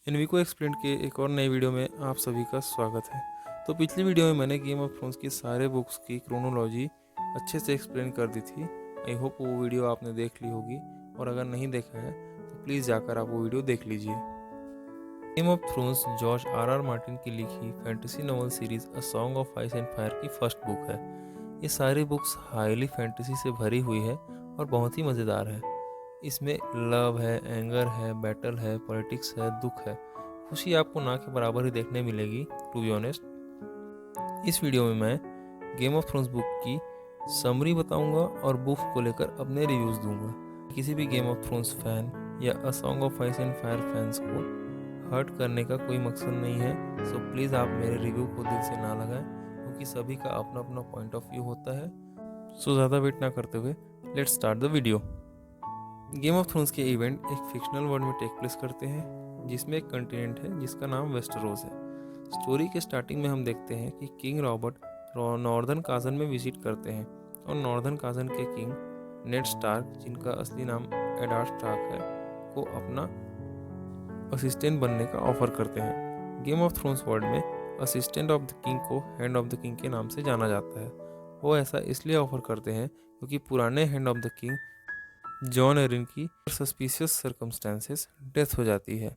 इनविको explain के एक और नई वीडियो में आप सभी का स्वागत है। तो पिछली वीडियो में मैंने गेम ऑफ थ्रोन्स की सारे बुक्स की क्रोनोलॉजी अच्छे से एक्सप्लेन कर दी थी। आई होप वो वीडियो आपने देख ली होगी, और अगर नहीं देखा है तो प्लीज़ जाकर आप वो वीडियो देख लीजिए। Game of thrones George R Martin की लिखी fantasy novel series a song of ice and fire की फर्स्ट बुक है। ये सारी बुक्स हाईली फैंटेसी से भरी हुई है और बहुत ही मज़ेदार है। इसमें लव है, एंगर है, बैटल है, पॉलिटिक्स है, दुख है। खुशी आपको ना के बराबर ही देखने मिलेगी टू बी ऑनेस्ट। इस वीडियो में मैं गेम ऑफ थ्रोन्स बुक की समरी बताऊंगा और बुक को लेकर अपने रिव्यूज़ दूंगा। किसी भी गेम ऑफ थ्रोन्स फैन या a song of ice and fire fans को हर्ट करने का कोई मकसद नहीं है। सो प्लीज़ आप मेरे रिव्यू को दिल से ना लगाएं, क्योंकि सभी का अपना अपना पॉइंट ऑफ व्यू होता है। सो ज़्यादा वेट ना करते हुए let's start the video. Game of thrones के इवेंट एक फिक्शनल वर्ल्ड में टेक प्लेस करते हैं, जिसमें एक कंटिनेंट है जिसका नाम वेस्टरोस है। स्टोरी के स्टार्टिंग में हम देखते हैं कि किंग रॉबर्ट नॉर्दर्न काजन में विजिट करते हैं, और नॉर्दर्न काजन के किंग नेड स्टार्क, जिनका असली नाम एडार स्टार्क है, को अपना असिस्टेंट बनने का ऑफर करते हैं। गेम ऑफ थ्रोन्स वर्ल्ड में असिस्टेंट ऑफ द किंग को हैंड ऑफ द किंग के नाम से जाना जाता है। वो ऐसा इसलिए ऑफर करते हैं क्योंकि पुराने hand of the king Jon Arryn की सस्पिशियस सर्कमस्टेंसेस डेथ हो जाती है।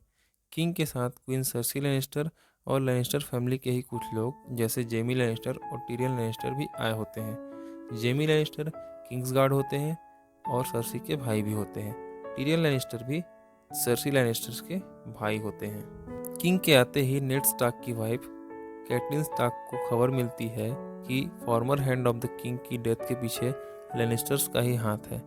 किंग के साथ क्वीन सर्सी लैनिस्टर और लैनिस्टर फैमिली के ही कुछ लोग जैसे जेमी लैनिस्टर और टिरियन लैनिस्टर भी आए होते हैं। जेमी लैनिस्टर किंग्सगार्ड होते हैं और सर्सी के भाई भी होते हैं। टिरियन लैनिस्टर भी सर्सी लैनिस्टर्स के भाई होते हैं। किंग के आते ही नेड स्टार्क की वाइफ कैटलिन स्टार्क को खबर मिलती है कि former hand of the king की डेथ के पीछे लैनिस्टर्स का ही हाथ है।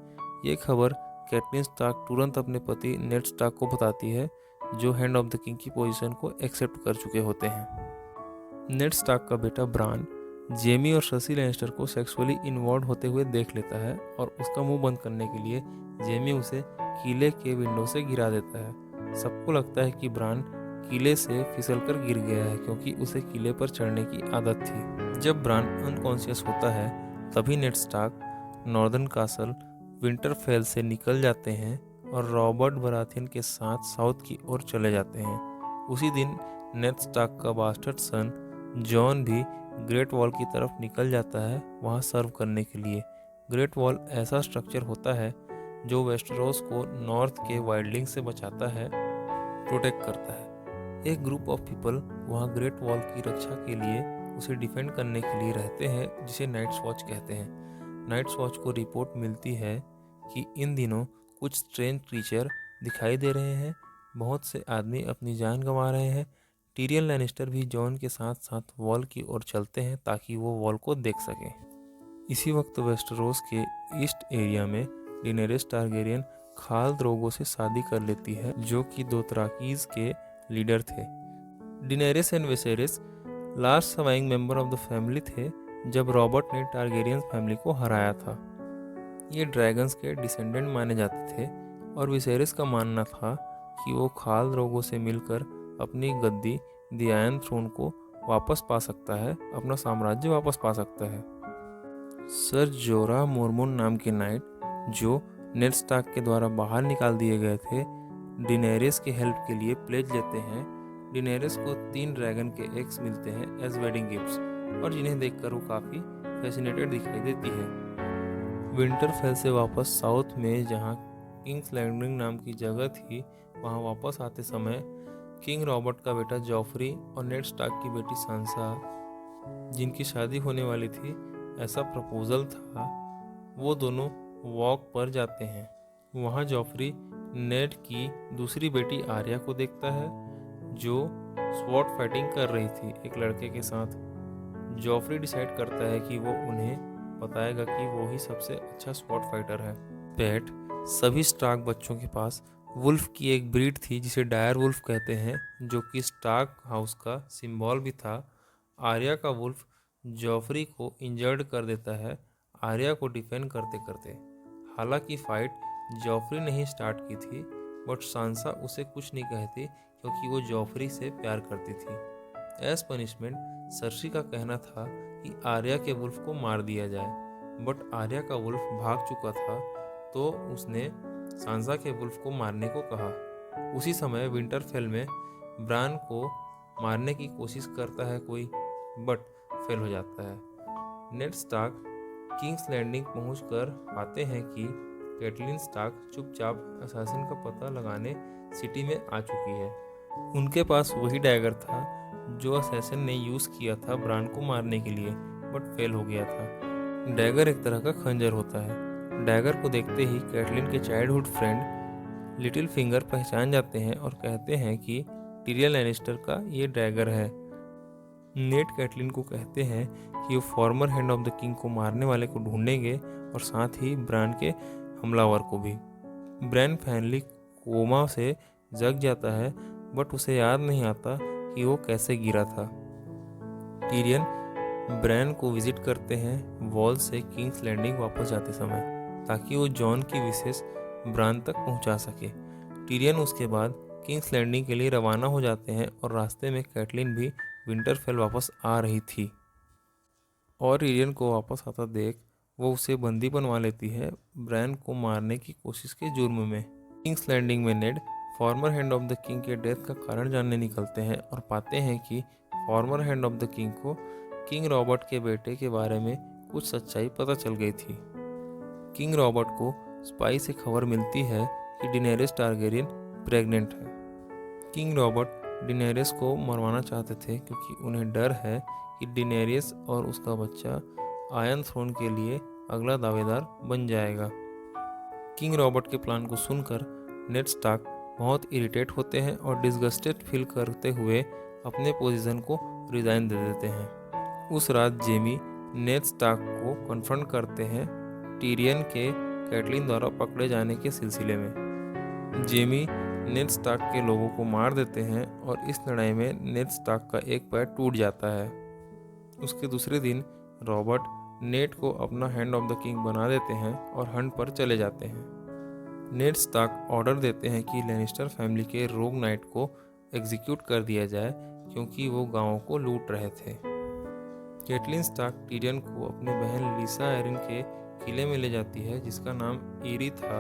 ये खबर कैटलिन स्टार्क तुरंत अपने पति नेड स्टार्क को बताती है, जो हैंड ऑफ द किंग की पोजीशन को एक्सेप्ट कर चुके होते हैं। नेड स्टार्क का बेटा ब्रान जेमी और सर्सी लैनिस्टर को सेक्सुअली इन्वॉल्व होते हुए देख लेता है, और उसका मुंह बंद करने के लिए जेमी उसे किले के विंडो से गिरा देता है। सबको लगता है कि ब्रान किले से फिसलकर गिर गया है, क्योंकि उसे किले पर चढ़ने की आदत थी। जब ब्रान अनकॉन्शियस होता है, तभी Ned Stark northern castle Winterfell से निकल जाते हैं और रॉबर्ट बराथियन के साथ साउथ की ओर चले जाते हैं। उसी दिन नेड स्टार्क का बास्टर्ड सन जॉन भी ग्रेट वॉल की तरफ निकल जाता है, वहां सर्व करने के लिए। ग्रेट वॉल ऐसा स्ट्रक्चर होता है जो वेस्टरोस को नॉर्थ के वाइल्डिंग से बचाता है, प्रोटेक्ट करता है। एक ग्रुप ऑफ पीपल वहां ग्रेट वॉल की रक्षा के लिए उसे डिफेंड करने के लिए रहते हैं, जिसे नाइट्स वॉच कहते हैं। नाइट्स वॉच को रिपोर्ट मिलती है कि इन दिनों कुछ स्ट्रेंज क्रीचर दिखाई दे रहे हैं, बहुत से आदमी अपनी जान गंवा रहे हैं। टिरियन लैनिस्टर भी जॉन के साथ साथ वॉल की ओर चलते हैं ताकि वो वॉल को देख सकें। इसी वक्त वेस्टरोस के ईस्ट एरिया में डेनेरिस टारगेरियन खाल द्रोगो से शादी कर लेती है, जो कि दोथराकीज के लीडर थे। Daenerys and Viserys last surviving member of the family थे जब रॉबर्ट ने टारगेरियन फैमिली को हराया था। ये ड्रैगन्स के डिसेंडेंट माने जाते थे, और विसेरिस का मानना था कि वो खाल द्रोगो से मिलकर अपनी गद्दी द आयरन थ्रोन को वापस पा सकता है, अपना साम्राज्य वापस पा सकता है। सर जोरा मोरमोन नाम के नाइट, जो नेड स्टार्क के द्वारा बाहर निकाल दिए गए थे, डेनेरिस की हेल्प के लिए प्लेज लेते हैं। डेनेरिस को 3 ड्रैगन के एग्स मिलते हैं एज वेडिंग गिफ्ट्स, और जिन्हें देखकर वो काफ़ी फैसिनेटेड दिखाई देती है। विंटरफेल से वापस साउथ में जहाँ किंग्स लैंडिंग नाम की जगह थी, वहाँ वापस आते समय किंग रॉबर्ट का बेटा जॉफरी और नेड स्टार्क की बेटी सांसा, जिनकी शादी होने वाली थी, ऐसा प्रपोजल था, वो दोनों वॉक पर जाते हैं। वहाँ जॉफरी नेड की दूसरी बेटी आर्या को देखता है, जो स्वॉर्ड फाइटिंग कर रही थी एक लड़के के साथ। जॉफरी डिसाइड करता है कि वो उन्हें बताएगा कि वो ही सबसे अच्छा स्वॉर्ड फाइटर है। पेट सभी स्टार्क बच्चों के पास वुल्फ की एक ब्रीड थी जिसे डायर वुल्फ कहते हैं, जो कि स्टार्क हाउस का सिंबल भी था। आर्या का वुल्फ जॉफरी को इंजर्ड कर देता है, आर्या को डिफेंड करते करते। हालांकि फाइट जॉफरी ने ही स्टार्ट की थी, बट सांसा उसे कुछ नहीं कहती क्योंकि वो जॉफरी से प्यार करती थी। एज पनिशमेंट सर्सी का कहना था कि आर्या के वुल्फ को मार दिया जाए, बट आर्या का वुल्फ भाग चुका था, तो उसने सांसा के वुल्फ को मारने को कहा। उसी समय विंटरफेल में ब्रान को मारने की कोशिश करता है कोई, बट फेल हो जाता है। नेड स्टार्क किंग्स लैंडिंग पहुंचकर पाते हैं कि कैटलिन स्टार्क चुपचाप असैसिन का पता लगाने सिटी में आ चुकी है। उनके पास वही डैगर था जो असैसिन ने यूज़ किया था ब्रान को मारने के लिए, बट फेल हो गया था। डैगर एक तरह का खंजर होता है। डैगर को देखते ही कैटलिन के चाइल्डहुड फ्रेंड लिटिल फिंगर पहचान जाते हैं और कहते हैं कि टिरियन लैनिस्टर का ये डैगर है। नेड कैटलिन को कहते हैं कि वो farmer hand of the king को मारने वाले को ढूंढेंगे और साथ ही ब्रान के हमलावर को भी। ब्रान फाइनली कोमा से जग जाता है, बट उसे याद नहीं आता कि वो कैसे गिरा था। टिरियन ब्रान को विजिट करते हैं वॉल से किंग्स लैंडिंग वापस जाते समय, ताकि वो जॉन की विशेष ब्रान तक पहुंचा सके। टिरियन उसके बाद किंग्स लैंडिंग के लिए रवाना हो जाते हैं और रास्ते में कैटलिन भी विंटरफेल वापस आ रही थी और टिरियन को वापस आता देख वो उसे बंदी बनवा लेती है ब्रान को मारने की कोशिश के जुर्म में। किंग्स लैंडिंग में Ned former hand of the king के डेथ का कारण जानने निकलते हैं और पाते हैं कि former hand of the king को किंग रॉबर्ट के बेटे के बारे में कुछ सच्चाई पता चल गई थी। किंग रॉबर्ट को स्पाई से खबर मिलती है कि डेनेरिस टारगेरियन प्रेग्नेंट है। किंग रॉबर्ट डेनेरिस को मरवाना चाहते थे क्योंकि उन्हें डर है कि डेनेरिस और उसका बच्चा आयरन थ्रोन के लिए अगला दावेदार बन जाएगा। किंग रॉबर्ट के प्लान को सुनकर नेड स्टार्क बहुत इरिटेट होते हैं और डिस्गस्टेड फील करते हुए अपने पोजीशन को रिजाइन दे देते हैं। उस रात जेमी नेड स्टार्क को कन्फ्रंट करते हैं टिरियन के कैटलिन द्वारा पकड़े जाने के सिलसिले में। जेमी नेड स्टार्क के लोगों को मार देते हैं और इस लड़ाई में नेड स्टार्क का एक पैर टूट जाता है। उसके दूसरे दिन रॉबर्ट नेड को अपना हैंड ऑफ द किंग बना देते हैं और हंट पर चले जाते हैं। नेड स्टार्क ऑर्डर देते हैं कि लैनिस्टर फैमिली के रोग नाइट को एग्जीक्यूट कर दिया जाए क्योंकि वो गांवों को लूट रहे थे। कैटलिन स्टार्क टिरियन को अपनी बहन लिसा एरिन के किले में ले जाती है जिसका नाम ईरी था।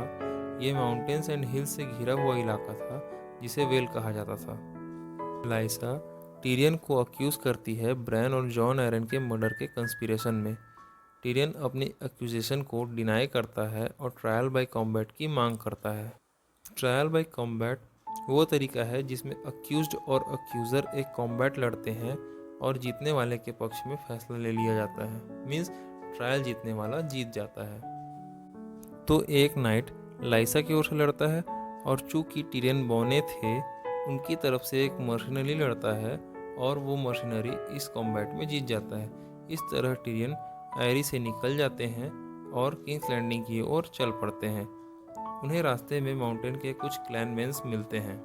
ये माउंटेन्स एंड हिल्स से घिरा हुआ इलाका था जिसे वेल कहा जाता था। लाइसा टिरियन को अक्यूज करती है ब्रान और जॉन एरन के मर्डर के कंस्पिरेशन में। टिरियन अपनी एक्यूजेशन को डिनाई करता है और ट्रायल बाय कॉम्बैट की मांग करता है। ट्रायल बाय कॉम्बैट वो तरीका है जिसमें अक्यूज्ड और अक्यूज़र एक कॉम्बैट लड़ते हैं और जीतने वाले के पक्ष में फैसला ले लिया जाता है। मीन्स ट्रायल जीतने वाला जीत जाता है। तो एक नाइट लाइसा की ओर से लड़ता है और चूंकि टिरियन बौने थे उनकी तरफ से एक मर्सिनरी लड़ता है और वो मर्सिनरी इस कॉम्बैट में जीत जाता है। इस तरह टिरियन आयरी से निकल जाते हैं और किंग्स लैंडिंग की ओर चल पड़ते हैं। उन्हें रास्ते में माउंटेन के कुछ क्लैनमेन्स मिलते हैं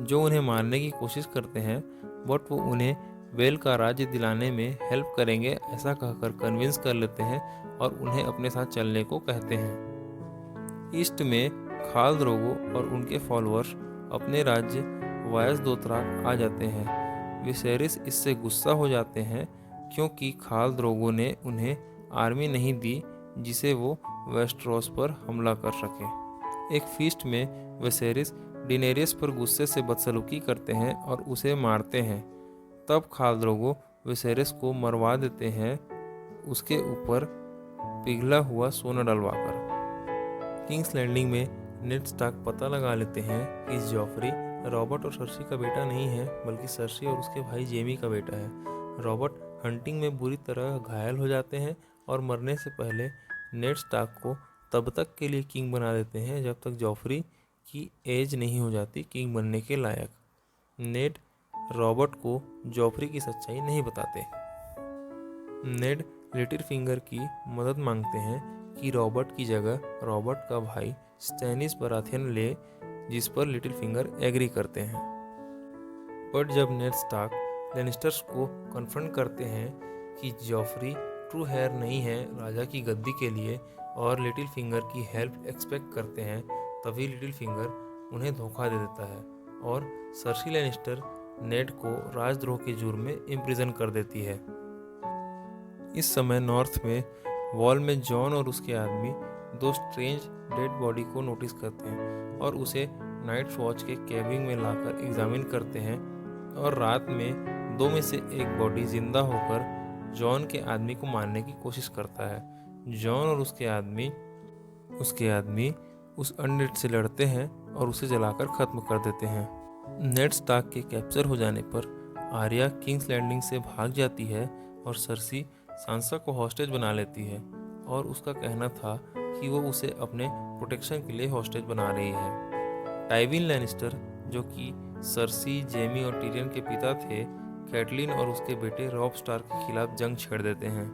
जो उन्हें मारने की कोशिश करते हैं, बट वो उन्हें वेल का राज्य दिलाने में हेल्प करेंगे ऐसा कहकर कन्विंस कर लेते हैं और उन्हें अपने साथ चलने को कहते हैं। ईस्ट में खाल द्रोगो और उनके फॉलोअर्स अपने राज्य वायस दोथराक आ जाते हैं। विसेरिस इससे गुस्सा हो जाते हैं क्योंकि खाल द्रोगो ने उन्हें आर्मी नहीं दी जिसे वो वेस्टरोस पर हमला कर सके। एक फीस्ट में विसेरिस डेनेरियस पर गुस्से से बदसलूकी करते हैं और उसे मारते हैं। तब खाल द्रोगो विसेरिस को मरवा देते हैं उसके ऊपर पिघला हुआ सोना डलवाकर। किंग्स लैंडिंग में नेड स्टार्क पता लगा लेते हैं कि जॉफरी रॉबर्ट और सर्सी का बेटा नहीं है बल्कि सर्सी और उसके भाई जेमी का बेटा है। रॉबर्ट हंटिंग में बुरी तरह घायल हो जाते हैं और मरने से पहले नेड स्टार्क को तब तक के लिए किंग बना देते हैं जब तक जॉफरी की एज नहीं हो जाती किंग बनने के लायक। नेड रॉबर्ट को जॉफरी की सच्चाई नहीं बताते। नेड लिटिल फिंगर की मदद मांगते हैं कि रॉबर्ट की जगह रॉबर्ट का भाई स्टैनिस बराथियन ले, जिस पर लिटिल फिंगर एग्री करते हैं। बट जब नेड स्टार्क लैनिस्टर्स को कन्फ्रंट करते हैं कि जॉफरी ट्रू हेयर नहीं है राजा की गद्दी के लिए और लिटिल फिंगर की हेल्प एक्सपेक्ट करते हैं, तभी लिटिल फिंगर उन्हें धोखा दे देता है और सर्सी लैनिस्टर नेड को राजद्रोह के जुर्म में इम्प्रिजन कर देती है। इस समय नॉर्थ में वॉल में जॉन और उसके आदमी दो स्ट्रेंज डेड बॉडी को नोटिस करते हैं और उसे नाइट वॉच के केबिन में लाकर एग्जामिन करते हैं और रात में दो में से एक बॉडी जिंदा होकर जॉन के आदमी को मारने की कोशिश करता है। जॉन और उसके आदमी उस अनडेड से लड़ते हैं और उसे जलाकर खत्म कर देते हैं। नेड स्टार्क के कैप्चर हो जाने पर आर्या किंग्स लैंडिंग से भाग जाती है और सर्सी सांसा को हॉस्टेज बना लेती है और उसका कहना था कि वो उसे अपने प्रोटेक्शन के लिए हॉस्टेज बना रही है। टाइविन लैनिस्टर, जो कि सर्सी, जेमी और टिरियन के पिता थे, कैटलिन और उसके बेटे रॉब स्टार्क के खिलाफ जंग छेड़ देते हैं।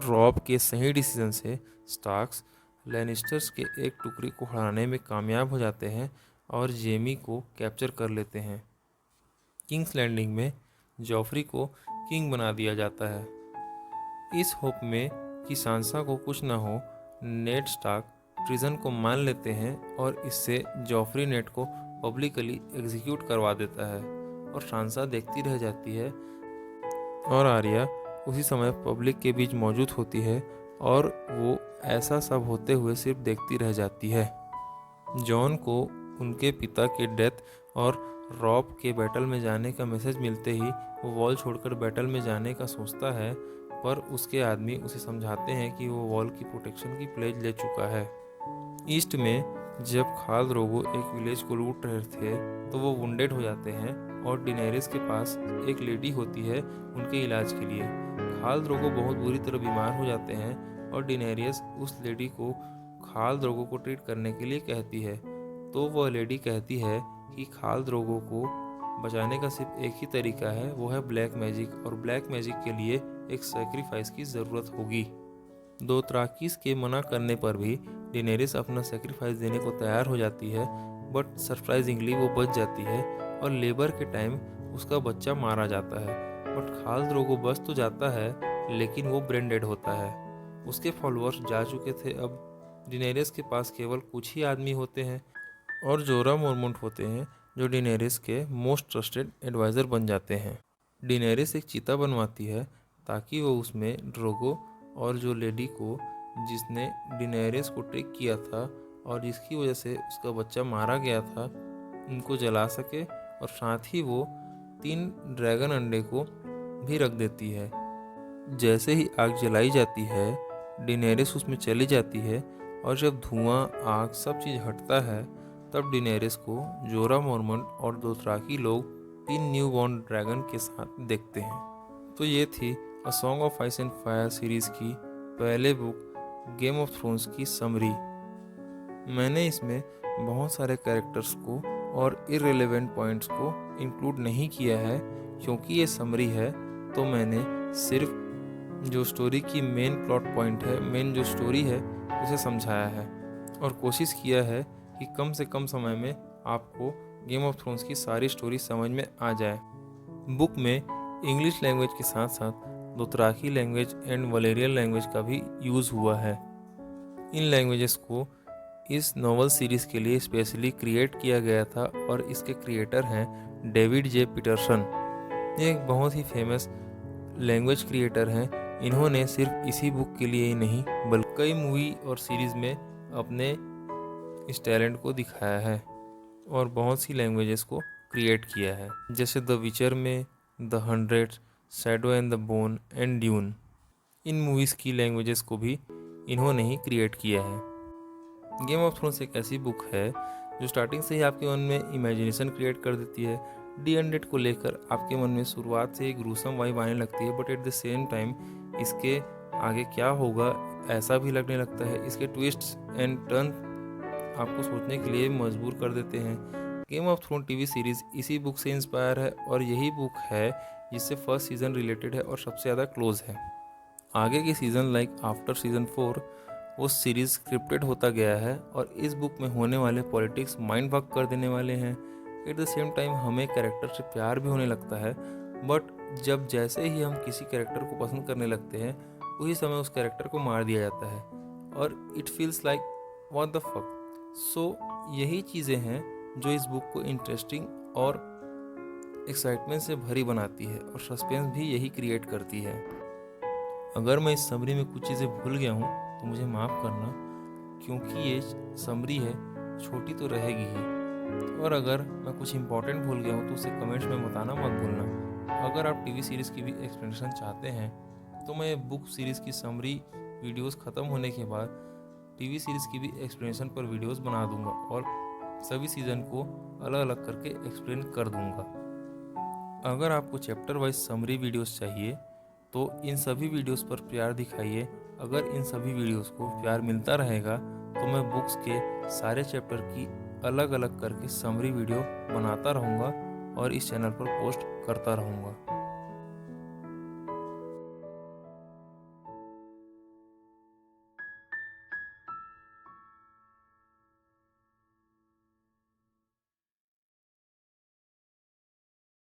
रॉब के सही डिसीजन से स्टार्क्स लैनिस्टर्स के एक टुकड़ी को हराने में कामयाब हो जाते हैं और जेमी को कैप्चर कर लेते हैं। किंग्स लैंडिंग में जॉफ्री को किंग बना दिया जाता है। इस होप में कि सांसा को कुछ न हो, नेड स्टार्क ट्रिजन को मान लेते हैं और इससे जॉफ्री नेड को पब्लिकली एग्जीक्यूट करवा देता है और सांसा देखती रह जाती है और आर्या उसी समय पब्लिक के बीच मौजूद होती है और वो ऐसा सब होते हुए सिर्फ देखती रह जाती है। जॉन को उनके पिता के डेथ और रॉब के बैटल में जाने का मैसेज मिलते ही वो वॉल छोड़कर बैटल में जाने का सोचता है, पर उसके आदमी उसे समझाते हैं कि वो वॉल की प्रोटेक्शन की प्लेज ले चुका है। ईस्ट में जब खाल द्रोगो एक विलेज को लूट रहे थे तो वो वुंडेड हो जाते हैं और डिनेरिस के पास एक लेडी होती है उनके इलाज के लिए। खाल द्रोगो बहुत बुरी तरह बीमार हो जाते हैं और डिनेरिस उस लेडी को खाल द्रोगो को ट्रीट करने के लिए कहती है। तो वह लेडी कहती है कि खाल द्रोगो को बचाने का सिर्फ एक ही तरीका है, वो है ब्लैक मैजिक, और ब्लैक मैजिक के लिए एक सेक्रीफाइस की ज़रूरत होगी। दोथराकिस के मना करने पर भी डिनेरिस अपना सेक्रीफाइस देने को तैयार हो जाती है, बट सरप्राइजिंगली वो बच जाती है और लेबर के टाइम उसका बच्चा मारा जाता है। बट खाल द्रोगो बच तो जाता है लेकिन वो ब्रेन डेड होता है। उसके फॉलोअर्स जा चुके थे। अब डिनेरिस के पास केवल कुछ ही आदमी होते हैं और जोरा मोरमोंट होते हैं जो डिनेरिस के मोस्ट ट्रस्टेड एडवाइज़र बन जाते हैं। डिनेरिस एक चीता बनवाती है ताकि वो उसमें ड्रोगो और जो लेडी को जिसने डिनेरिस को ट्रिक किया था और जिसकी वजह से उसका बच्चा मारा गया था उनको जला सके, और साथ ही वो 3 ड्रैगन अंडे को भी रख देती है। जैसे ही आग जलाई जाती है डिनेरिस उसमें चली जाती है और जब धुआं, आग सब चीज़ हटता है तब डिनेरिस को जोरा मोरमोंट और दोथराकी लोग 3 न्यू बॉर्न ड्रैगन के साथ देखते हैं। तो ये थी a song of ice and fire series की पहले बुक गेम ऑफ थ्रोन्स की समरी। मैंने इसमें बहुत सारे कैरेक्टर्स को और इररिलेवेंट पॉइंट्स को इंक्लूड नहीं किया है क्योंकि ये समरी है, तो मैंने सिर्फ जो स्टोरी की मेन प्लॉट पॉइंट है, मेन जो स्टोरी है उसे समझाया है और कोशिश किया है कि कम से कम समय में आपको गेम ऑफ थ्रोन्स की सारी स्टोरी समझ में आ जाए। बुक में इंग्लिश लैंग्वेज के साथ साथ Dothraki language and Valerian language का भी यूज़ हुआ है। इन लैंग्वेजेस को इस नॉवल सीरीज़ के लिए स्पेशली क्रिएट किया गया था और इसके क्रिएटर हैं डेविड जे पीटरसन। ये एक बहुत ही फेमस लैंग्वेज क्रिएटर हैं। इन्होंने सिर्फ इसी बुक के लिए ही नहीं बल्कि कई मूवी और सीरीज़ में अपने इस टैलेंट को दिखाया है और बहुत सी लैंग्वेजेस को क्रिएट किया है, जैसे द विचर में, the 100, shadow and the bone and dune. In movies की लैंग्वेजेस को भी इन्होंने ही क्रिएट किया है। गेम ऑफ थ्रोन्स एक ऐसी बुक है जो स्टार्टिंग से ही आपके मन में इमेजिनेशन क्रिएट कर देती है। D100 को लेकर आपके मन में शुरुआत से एक ग्रूसम वाइब आने लगती है, but at the same time इसके आगे क्या होगा ऐसा भी लगने लगता है। इसके ट्विस्ट्स एंड टर्न आपको सोचने के लिए मजबूर कर देते हैं। Game of Throne TV series इसी बुक से इंस्पायर है और यही बुक है जिससे फर्स्ट सीज़न रिलेटेड है और सबसे ज़्यादा क्लोज है। आगे के सीज़न लाइक आफ्टर सीज़न 4 वो सीरीज़ स्क्रिप्टेड होता गया है और इस बुक में होने वाले पॉलिटिक्स माइंड वर्क कर देने वाले हैं। एट द सेम टाइम हमें कैरेक्टर से प्यार भी होने लगता है, बट जब जैसे ही हम किसी कैरेक्टर को पसंद करने लगते हैं उसी समय उस कैरेक्टर को मार दिया जाता है और it feels like what the fuck. So यही चीज़ें हैं जो इस बुक को इंटरेस्टिंग और एक्साइटमेंट से भरी बनाती है और सस्पेंस भी यही क्रिएट करती है। अगर मैं इस समरी में कुछ चीज़ें भूल गया हूँ तो मुझे माफ़ करना, क्योंकि ये समरी है, छोटी तो रहेगी ही और अगर मैं कुछ इंपॉर्टेंट भूल गया हूँ तो उसे कमेंट्स में बताना मत भूलना। अगर आप टीवी सीरीज़ की भी एक्सप्लेनेशन चाहते हैं तो मैं बुक सीरीज़ की समरी वीडियोस ख़त्म होने के बाद टीवी सीरीज़ की भी एक्सप्लेनेशन पर वीडियोस बना दूंगा और सभी सीज़न को अलग अलग करके एक्सप्लेन कर दूंगा। अगर आपको चैप्टर वाइज समरी वीडियोस चाहिए तो इन सभी वीडियोस पर प्यार दिखाइए। अगर इन सभी वीडियोस को प्यार मिलता रहेगा तो मैं बुक्स के सारे चैप्टर की अलग अलग करके समरी वीडियो बनाता रहूँगा और इस चैनल पर पोस्ट करता रहूँगा।